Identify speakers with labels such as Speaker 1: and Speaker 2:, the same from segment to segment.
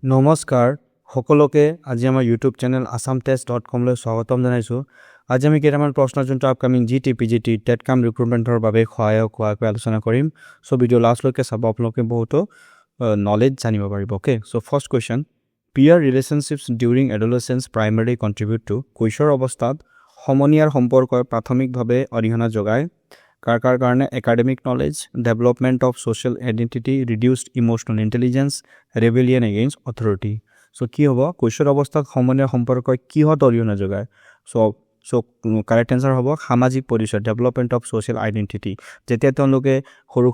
Speaker 1: নমস্কাৰ সকলোকে আজি আমাৰ ইউটিউব চেনেল assamtest.com লৈ স্বাগতম জনাইছো আজি আমি কেইটামান প্ৰশ্ন যোনটো আপকামিং GT PGT TET কাম ৰিক্ৰুটমেন্টৰ বাবে সহায়ক হোৱাকৈ আলোচনা কৰিম সো ভিডিও লাষ্ট লৈকে চাব আপোনালোকে বহুতো নলেজ জানিব পাৰিব okay so first question peer relationships during adolescence primarily contribute to কৈশোৰ অৱস্থাত সমনীয়াৰ সম্পৰ্কৰ প্ৰাথমিকভাৱে অৰিহণা যোগায় কাৰ কাৰণে academic knowledge development of social identity reduced emotional intelligence rebellion against authority so কি হ'ব কৈশোৰ অৱস্থাত সমনীয়াৰ সম্পৰ্কৰ কিহত অৰিহণা যোগায় so correct answer হ'ব সামাজিক পৰিচয় ডেভেলপমেন্ট অফ সোশ্যাল আইডেন্টিটি যেতিয়া তেওঁলোকে সৰু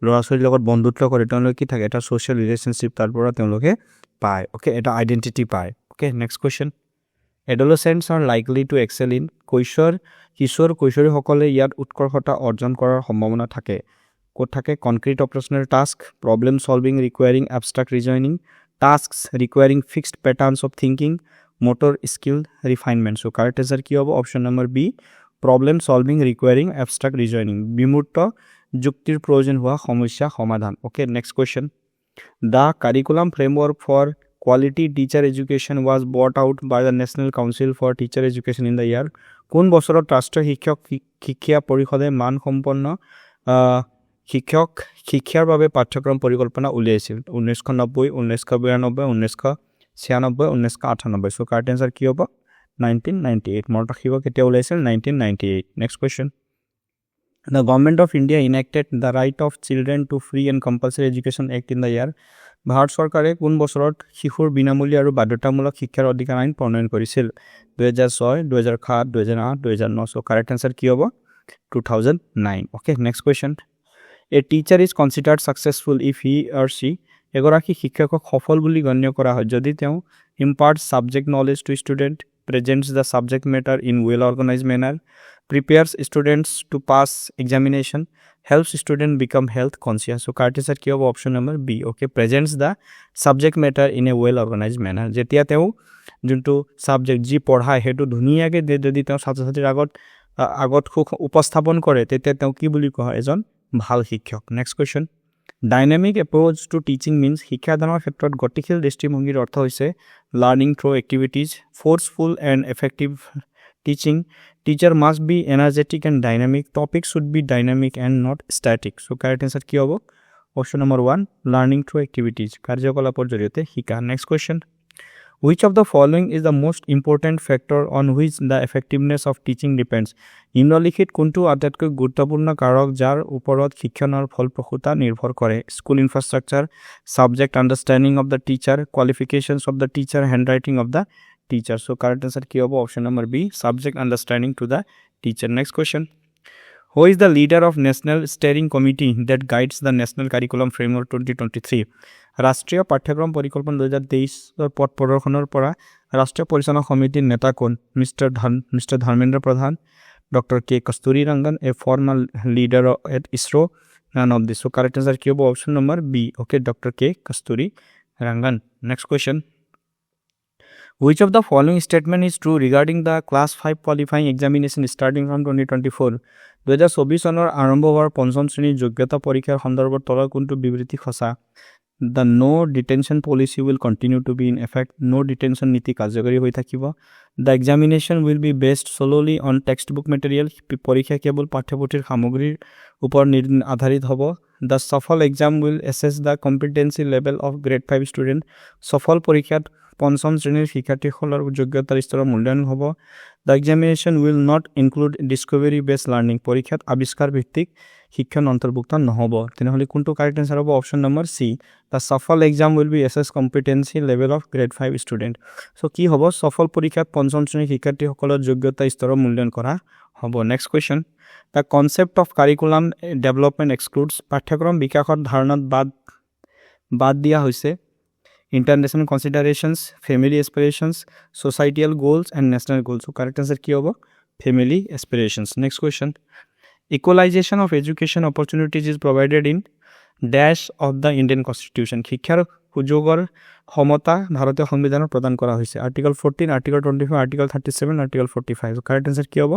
Speaker 1: ল'ৰা ছোৱালীৰ লগত বন্ধুত্ব কৰে তেওঁলোকে কি থাকে এটা সোশ্যাল ৰিলেশনশিপ তাৰ পৰা তেওঁলোকে পায় ওকে এটা আইডেন্টিটি পায় okay next question adolescents are likely to excel in কিশোৰী সকলে ইয়াত উৎকৰ্ষতা অৰ্জন কৰাৰ সম্ভাৱনা থাকে কোট থাকে concrete operational task problem solving requiring abstract reasoning tasks requiring fixed patterns of thinking motor skill refinement so correct answer কি হ'ব option number B problem solving requiring abstract reasoning বিমূৰ্ত যুক্তিৰ প্ৰয়োজন হোৱা সমস্যা সমাধান okay next question the curriculum framework for quality teacher education was brought out by the National Council for Teacher Education in the year কোন বছৰত ৰাষ্ট্ৰীয় শিক্ষা পৰিষদে মানসম্পন্ন শিক্ষাৰ বাবে পাঠ্যক্ৰম পৰিকল্পনা উলিয়াইছিল 1990 1992 1996 1998 সো কাৰেক্ট আনসাৰ কি হ'ব 1998 মনত ৰাখিব কেতিয়া উলিয়াইছিল 1998 next question The Government of India enacted the Right of Children to Free and Compulsory Education Act in the year Bharat চৰকাৰে কোন বছৰত শিশুৰ বিনামূলীয়া আৰু বাধ্যতামূলক শিক্ষাৰ অধিকাৰ আইন প্ৰণয়ন কৰিছিল 2006 2007 2008 2009 সো কাৰেক্ট আনসাৰ কি হ'ব 2009 okay next question A teacher is considered successful if he or she এগৰাকী শিক্ষকক সফল বুলি গণ্য কৰা হয় যদি তেওঁ imparts subject knowledge to student presents the subject matter in well organized manner prepares students to pass examination helps student become health conscious so correct answer কি হ'ব option number B okay presents the subject matter in a well organized manner যেতিয়া তেওঁ যোনটো subject G পঢ়ায় হেতু ধুনিয়াকে যদি তেওঁ ছাত্ৰ-ছাত্ৰীৰ আগত উপস্থাপন কৰে তেতিয়া তেওঁ কি বুলি কোৱা এজন ভাল শিক্ষক next question dynamic approach to teaching means শিক্ষাদানৰ ক্ষেত্ৰত গতিশীল দৃষ্টিভংগীৰ অৰ্থ হৈছে learning through activities forceful and effective teaching teacher must be energetic and dynamic topic should be dynamic and not static so correct answer কি হ'ব option number 1 learning through activities কাৰ্যকলাপৰ জৰিয়তে শিকা next question Which of the following is the most important factor on which the effectiveness of teaching depends? নিম্নলিখিত কোনটো আটাইতকৈ গুৰুত্বপূৰ্ণ কাৰক যাৰ ওপৰত শিক্ষণৰ ফলপ্ৰসূতা নিৰ্ভৰ কৰে school infrastructure subject understanding of the teacher qualifications of the teacher handwriting of the teacher so correct answer কি হ'ব option number B subject understanding to the teacher next question Who is the leader of National Steering Committee that guides the National Curriculum Framework 2023? ৰাষ্ট্ৰীয় পাঠ্যক্ৰম পৰিকল্পনা 2023 পথ প্ৰদৰ্শনৰ পৰা ৰাষ্ট্ৰীয় পৰিচালনা সমিতিৰ নেতা কোন mister Dharmendra Pradhan doctor K Kasturi Rangan a former leader at ISRO none of this so correct answer কি হ'ব option number B okay doctor K Kasturi Rangan next question Which of the following statement is true regarding the class 5 qualifying examination starting from 2024 2024 চনৰ আৰম্ভ হোৱাৰ পঞ্চম শ্ৰেণীৰ যোগ্যতা পৰীক্ষাৰ সন্দৰ্ভত তলৰ কোনটো বিবৃতি সঁচা The no detention policy will continue to be in effect. No detention নীতি কাৰ্যকৰী হৈ থাকিব. The examination will be based solely on textbook material. পৰীক্ষা কেৱল পাঠ্যপুথিৰ সামগ্ৰীৰ ওপৰত আধাৰিত হ'ব. The সফল exam will assess the competency level of grade 5 student. সফল পৰীক্ষাত পঞ্চম শ্ৰেণীৰ শিক্ষাৰ্থীসকলৰ যোগ্যতাৰ স্তৰৰ মূল্যায়ন হ'ব. The examination will not include discovery based learning. পৰীক্ষাত আৱিষ্কাৰ ভিত্তিক শিক্ষণ অন্তৰ্ভুক্ত নহব তেনেহলে কোনটো কাৰেক্ট আনসাৰ হ'ব অপশ্যন নম্বৰ সি দা সফল exam will be SS competency level of grade 5 student so কি হ'ব সফল পৰীক্ষাত পঞ্চম শ্ৰেণীৰ শিক্ষাৰ্থীসকলৰ যোগ্যতা স্তৰৰ মূল্যায়ন কৰা হ'ব next question the concept of curriculum development excludes পাঠ্যক্ৰম বিকাশৰ ধাৰণাত বাদ দিয়া হৈছে international considerations family aspirations societal goals and national goals so correct answer কি হ'ব family aspirations next question Equalization of education opportunities is provided in dash of the Indian Constitution. শিক্ষাৰ সুযোগৰ সমতা ভাৰতীয় সংবিধানত প্ৰদান কৰা হৈছে article 14 article 25 article 37 article 45 correct answer কি হ'ব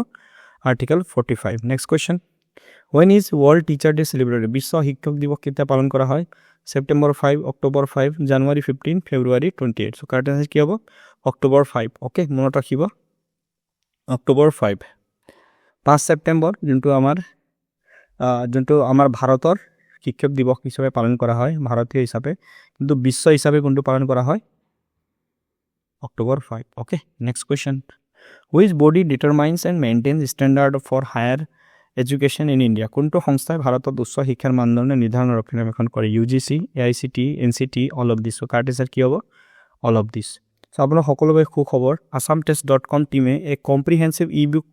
Speaker 1: article 45 next question When is World Teacher Day celebrated? বিশ্ব শিক্ষক দিৱস কেতিয়া পালন কৰা হয় September 5, October 5, January 15, February 28. So correct answer কি হবো October 5. Okay, মনত রাখিব October 5. 5 September যোনটো আমাৰ ভাৰতৰ শিক্ষক দিৱস হিচাপে পালন কৰা হয় ভাৰতীয় হিচাপে কিন্তু বিশ্ব হিচাপে কোনটো পালন কৰা হয় October 5. Okay, next question. Which body determines and maintains standard for higher education in India? কোনটো সংস্থাই ভাৰতত উচ্চ শিক্ষাৰ মানদণ্ড নিৰ্ধাৰণ ৰক্ষণাবেক্ষণ কৰে UGC, AICT, NCT, all of this. So correct answer কি হ'ব all of this. So আপোনাৰ সকলোৰে সুখবৰ assamtest.com টিমে এক কম্প্ৰিহেনসিভ ই-বুক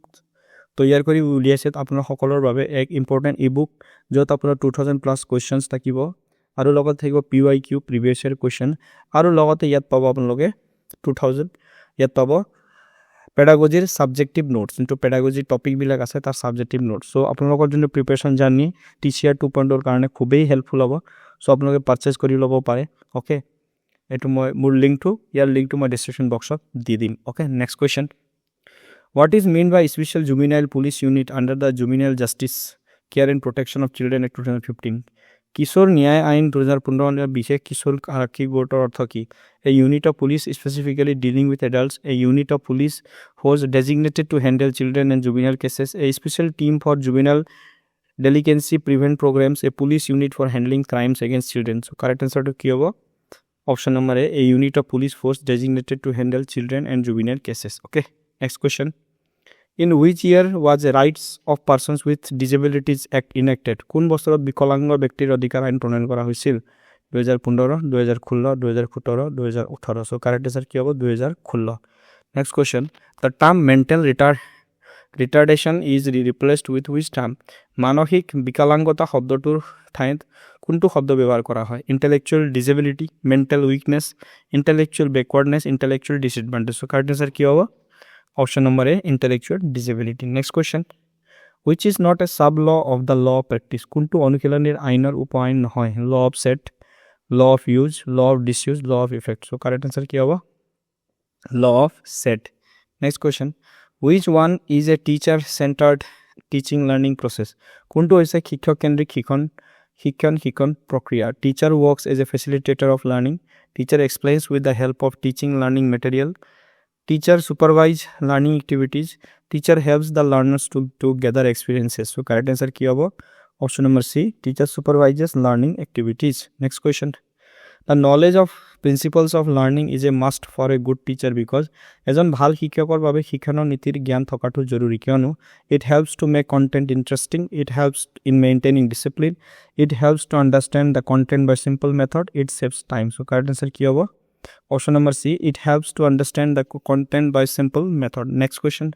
Speaker 1: তৈয়াৰ কৰি উলিয়াইছে আপোনাৰ সকলোৰ বাবে এক ইম্পৰ্টেন্ট ই-বুক য'ত আপোনাৰ 2000 প্লাস কোৱেশ্চনছ থাকিব আৰু লগত থাকিব PYQ প্ৰিভিয়াছ ইয়াৰ কোৱেশ্চন আৰু লগতে ইয়াত পাব আপোনালোকে 2000 ইয়াত পাব পেডাগজিৰ সাবজেক্টিভ নোটস যোনটো পেডাগজি টপিক বিলাক আছে তাৰ সাবজেক্টিভ নোটস সো আপোনালোকৰ যোনটো প্ৰিপাৰেচন জাৰ্নি TCR 2.0 কাৰণে খুবেই হেল্পফুল হ'ব সো আপোনালোকে পাৰচেজ কৰি ল'ব পাৰে ওকে এটো মই মোৰ লিংকটো মই ডেসক্ৰিপচন বক্সত দি দিম okay next question What is meant by Special Juvenile Police Unit under the Juvenile Justice Care and Protection of Children Act 2015? কিশোর ন্যায় আইন 2015 এর বিশেষ কিশোর আরক্ষী গোটৰ অৰ্থ কি A unit of police specifically dealing with adults, a unit of police was designated to handle children and juvenile cases, a special team for juvenile delinquency prevent programs, a police unit for handling crimes against children. So correct answer to কি হ'ব option number A unit of police force designated to handle children and juvenile cases. Okay, next question. In which year was the Rights of Persons with Disabilities Act enacted? কোন বছৰত বিকলাঙ্গ ব্যক্তিৰ অধিকাৰ আইন প্ৰণয়ন কৰা হৈছিল 2015 2016 2017 2018 so correct answer কি হ'ব 2016 next question the term mental retardation is replaced with which term মানসিক বিকলাঙ্গতা শব্দটোৰ ঠাইত কোনটো শব্দ ব্যৱহাৰ কৰা হয় intellectual disability mental weakness intellectual backwardness intellectual disadvantage so correct answer কি হ'ব Option number A, intellectual disability. Next question. Which is not a sub-law of the law practice? Kuntu অনুশীলনীৰ আইনৰ উপ-আইন নহয়. Law of set, law of use, law of disuse, law of effect. So correct answer কি হ'ব? Law of set. Next question. Which one is a teacher-centered teaching learning process? Kuntu হৈছে শিক্ষক কেন্দ্ৰিক শিক্ষণ প্ৰক্ৰিয়া. Teacher works as a facilitator of learning. Teacher explains with the help of teaching learning material. Teacher supervise learning activities. Teacher helps the learners to gather experiences. So correct answer কি হ'ব? Option number C. Teacher supervises learning activities. Next question. The knowledge of principles of learning is a must for a good teacher because এজন ভাল শিক্ষকৰ বাবে শিক্ষণৰ নীতিৰ জ্ঞান থকাটো জৰুৰী কিয়নো it helps to make content interesting, it helps in maintaining discipline, it helps to understand the content by simple method, it saves time. So correct answer কি হ'ব? Option number C. It helps to understand the content by simple method. Next question.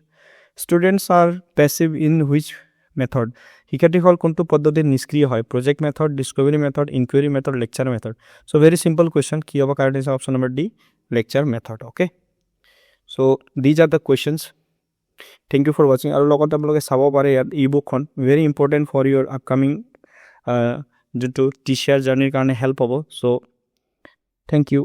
Speaker 1: Students are passive in which method? শিক্ষাৰ্থীসকল কোনটো পদ্ধতিত নিষ্ক্ৰিয় হয়? Project method, discovery method, inquiry method, lecture method. So very simple question. কি হ'ব correct answer? Option number D. Lecture method. Okay. So these are the questions. Thank you for watching. আৰু লগত আপোনালোকে চাব পাৰে ইয়াত ই-বুকখন very important for your upcoming যোনটো TCR জাৰ্নিৰ কাৰণে হেল্প হ'ব. So thank you.